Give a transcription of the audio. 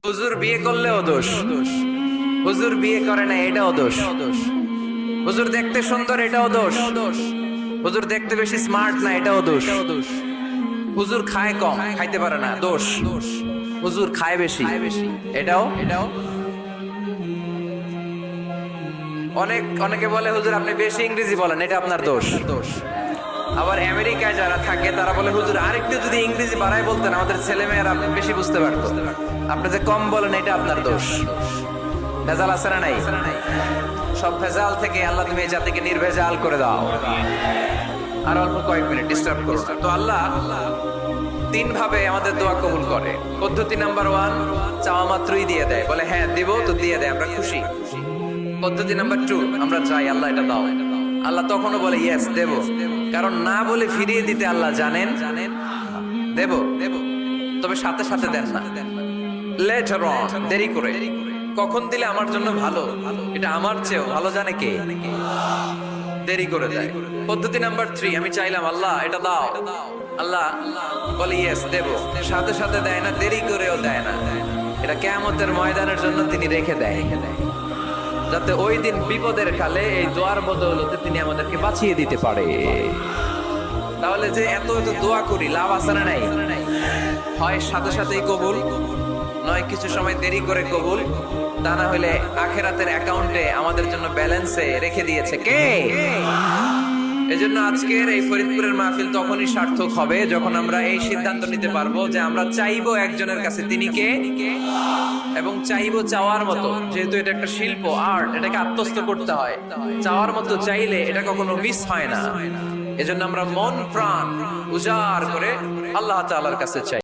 হুজুর বিয়ে করলেও দোষ, হুজুর বিয়ে করে না এটাও দোষ, হুজুর দেখতে সুন্দর এটাও দোষ, হুজুর দেখতে বেশি স্মার্ট না এটাও দোষ, হুজুর খায় কম খাইতে পারে না দোষ, হুজুর খায় বেশি এটাও। অনেকে বলে হুজুর আপনি বেশি ইংরেজি বলেন এটা আপনার দোষ। আবার আমেরিকায় যারা থাকে তারা বলে হুজুর আরেকটু যদি ইংরেজি বাড়ায় বলতেন আমাদের ছেলেমেয়েরা বেশি বুঝতে পারতো। আপনি যে কম বলেন এটা আপনার দোষ। ভেজাল আছে না নাই? সব ভেজাল থেকে আল্লাহ তুমি এই জাতিকে নির্ভেজাল করে দাও। আর অল্প কয়েক মিনিট ডিস্টার্ব করো না। তো আল্লাহ তিন ভাবে আমাদের দোয়া কবুল করে। পদ্ধতি নাম্বার 1, চাওয়া মাত্রই দিয়ে দেয়, বলে হ্যাঁ দিব তো দিয়ে দেয়, আমরা খুশি। পদ্ধতি নাম্বার 2, আমরা চাই আল্লাহ এটা দাও, আল্লাহ তখনও বলে ইয়েস দেব, কারণ না বলে ফিরিয়ে দিতে আল্লাহ জানেন দেব, তবে সাথে সাথে দেন না, লেটার অন, দেরি করে। কখন দিলে আমার জন্য ভালো, এটা আমার চেয়েও ভালো জানে কে? দেরি করে দেয়। পদ্ধতি নাম্বার 3, আমি চাইলাম আল্লাহ এটা দাও, আল্লাহ বলে ইয়েস দেব, সাথে সাথে দেয় না, দেরি করেও দেয় না। এটা কিয়ামতের ময়দানের জন্য তিনি রেখে দেয়, যাতে ওই দিন বিপদের কালে এই দোয়ার বদৌলতে তিনি আমাদেরকে বাঁচিয়ে দিতে পারে। তাহলে যে এত এত দোয়া করি লাভ আছে না নাই? হয় সাথে সাথেই কবুল, নয় কিছু সময় দেরি করে কবুল, তা না হলে আখেরাতের অ্যাকাউন্টে আমাদের জন্য ব্যালেন্সে রেখে দিয়েছে কে? এজন্য আজকের এই ফরিদপুরের মাহফিল তখনই সার্থক হবে যখন আমরা এই সিদ্ধান্ত নিতে পারবো যে আমরা চাইবো একজনের কাছে, তিনি কে, এবং চাইবো চাওয়ার মতো। যেহেতু এটা একটা শিল্প, আর্ট, এটাকে আত্মস্থ করতে হয়। চাওয়ার মতো চাইলে এটা কখনো মিস হয় না। এজন্য আমরা মন প্রাণ উজাড় করে আল্লাহ তাআলার কাছে চাই।